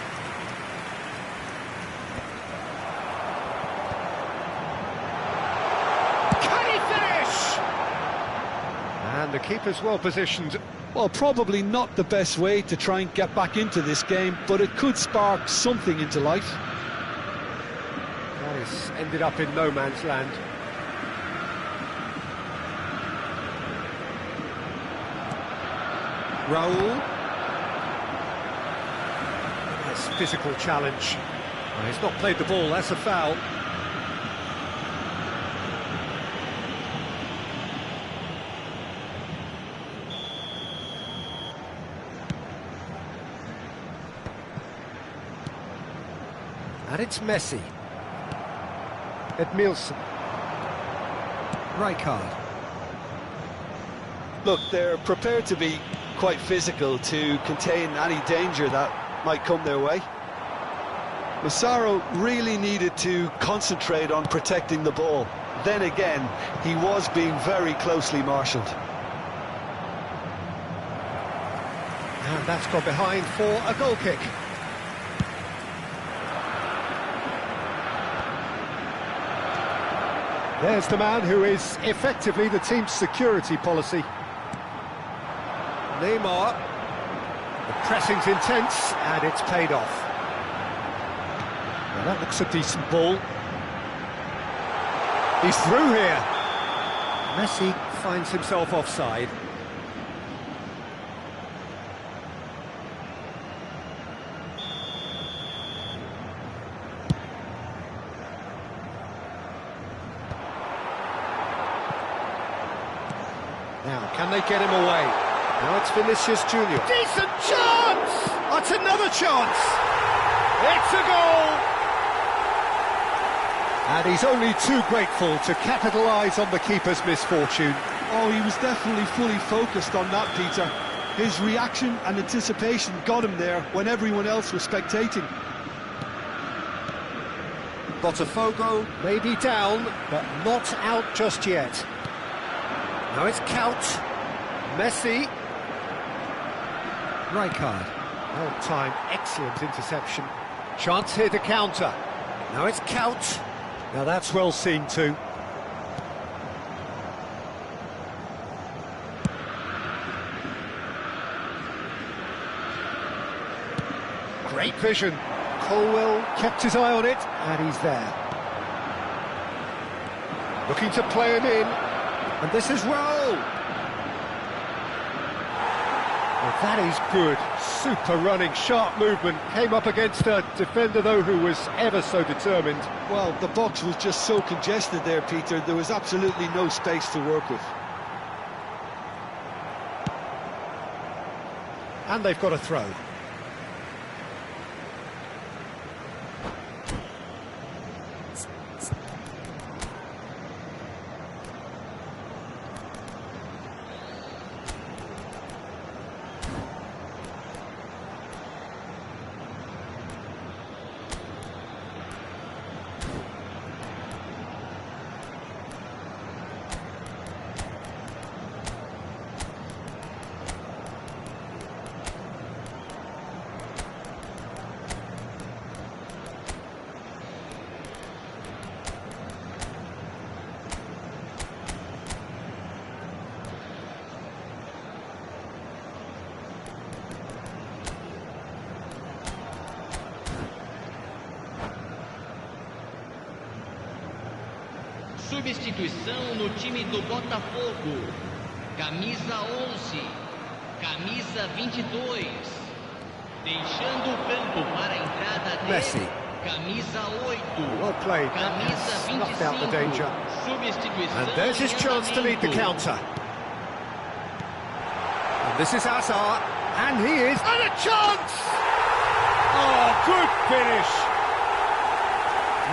Can he finish? And the keeper's well positioned. Well, probably not the best way to try and get back into this game, but it could spark something into life. That has ended up in no man's land. Raul. Nice physical challenge. Well, he's not played the ball, that's a foul. And it's Messi. Edmilson. Rijkaard. Look, they're prepared to be quite physical to contain any danger that might come their way. Massaro really needed to concentrate on protecting the ball. Then again, he was being very closely marshalled. And that's gone behind for a goal kick. There's the man who is effectively the team's security policy. Neymar. The pressing's intense, and it's paid off. Well, that looks a decent ball. He's through here. Messi finds himself offside. Now, can they get him away? Now it's Vinicius Junior. Decent chance! That's another chance! It's a goal! And he's only too grateful to capitalise on the keeper's misfortune. Oh, he was definitely fully focused on that, Peter. His reaction and anticipation got him there when everyone else was spectating. Botafogo may be down, but not out just yet. Now it's Count. Messi. Rijkaard. Well-timed, excellent interception. Chance here to counter. Now it's Count. Now that's well seen too. Great vision. Colwell kept his eye on it, and he's there. Looking to play him in, and this is well. Well, that is good. Super running, sharp movement. Came up against a defender, though, who was ever so determined. Well, the box was just so congested there, Peter. There was absolutely no space to work with. And they've got a throw. Substituição no time do Botafogo. Camisa 11, camisa 22. Deixando o campo para a entrada dele. Messi. Camisa 8. Well played. Camisa Snuffed out the 25. danger. Substituição. And there's his chance to lead the counter. And this is Hazard. And he is... And a chance! Oh, good finish.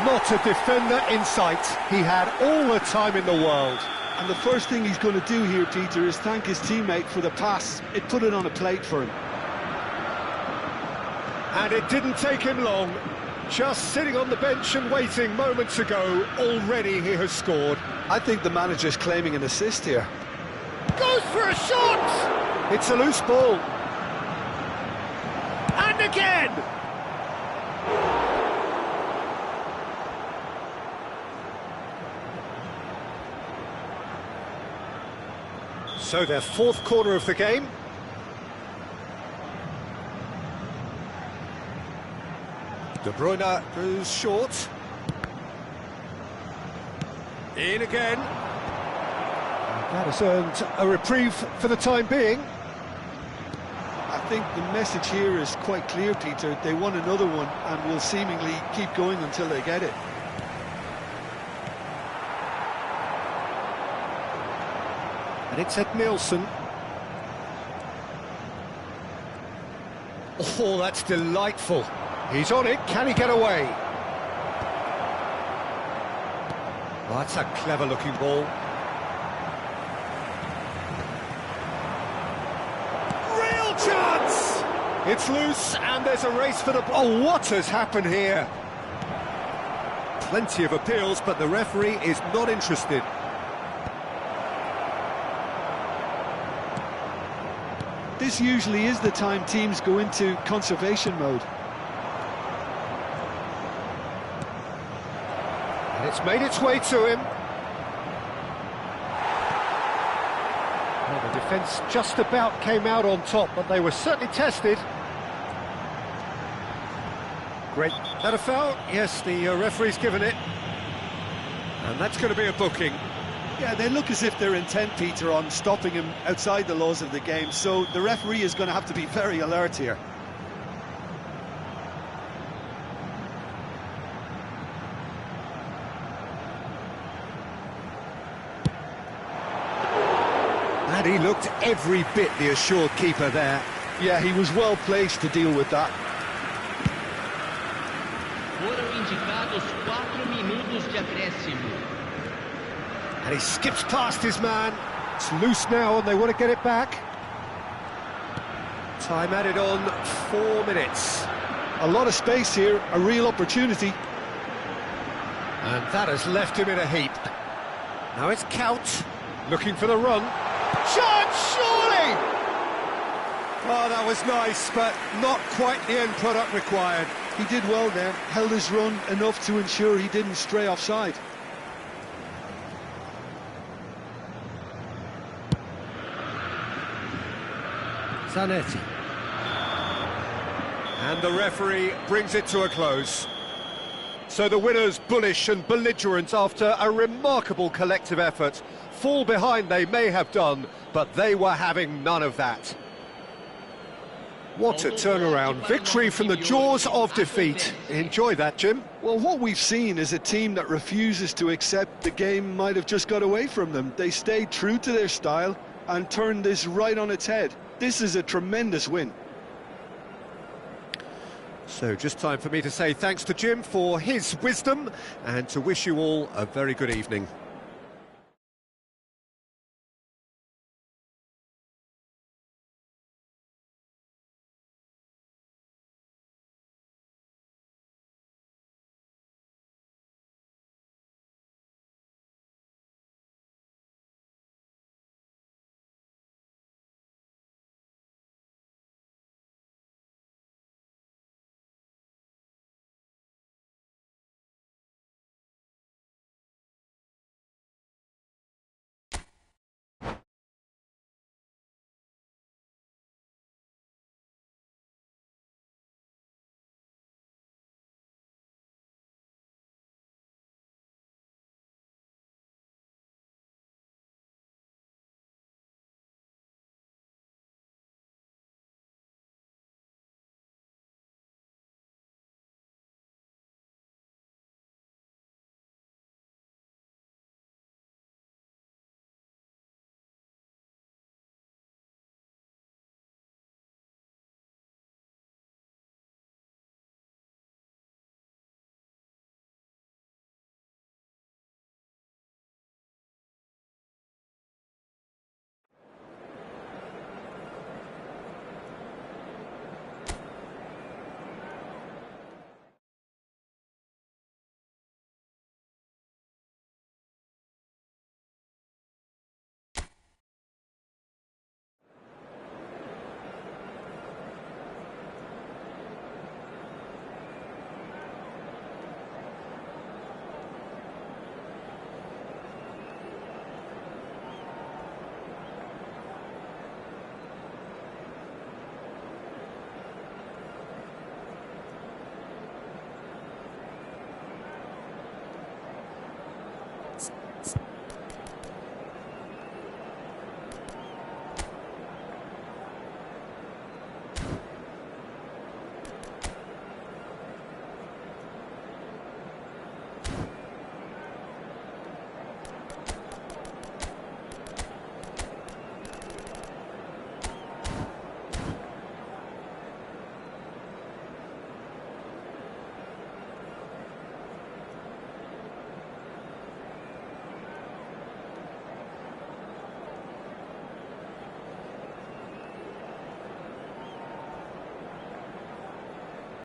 Not a defender in sight. He had all the time in the world. And the first thing he's going to do here, Peter, is thank his teammate for the pass. It put it on a plate for him. And it didn't take him long. Just sitting on the bench and waiting moments ago, already he has scored. I think the manager's claiming an assist here. Goes for a shot! It's a loose ball. And again! So their fourth corner of the game. De Bruyne goes short. In again. That has earned a reprieve for the time being. I think the message here is quite clear, Peter. They want another one and will seemingly keep going until they get it. And it's Ed Nielsen. Oh, that's delightful. He's on it. Can he get away? Oh, that's a clever-looking ball. Real chance! It's loose, and there's a race for the... Oh, what has happened here? Plenty of appeals, but the referee is not interested. This usually is the time teams go into conservation mode. And it's made its way to him. Well, the defence just about came out on top, but they were certainly tested. Great. That a foul? Yes, the referee's given it. And that's going to be a booking. Yeah, they look as if they're intent, Peter, on stopping him outside the laws of the game, so the referee is going to have to be very alert here. And he looked every bit the assured keeper there. Yeah, he was well placed to deal with that. Foram indicados 4 minutos de acréscimo. And he skips past his man. It's loose now and they want to get it back. Time added on, 4 minutes. A lot of space here, a real opportunity. And that has left him in a heap. Now it's Count, looking for the run. Chance, surely! Oh, that was nice, but not quite the end product required. He did well there, held his run enough to ensure he didn't stray offside. Zanetti. And the referee brings it to a close. So the winners, bullish and belligerent after a remarkable collective effort. Fall behind they may have done, but they were having none of that. What a turnaround. Victory from the jaws of defeat. Enjoy that, Jim. Well, what we've seen is a team that refuses to accept the game might have just got away from them. They stayed true to their style and turned this right on its head. This is a tremendous win. So just time for me to say thanks to Jim for his wisdom and to wish you all a very good evening.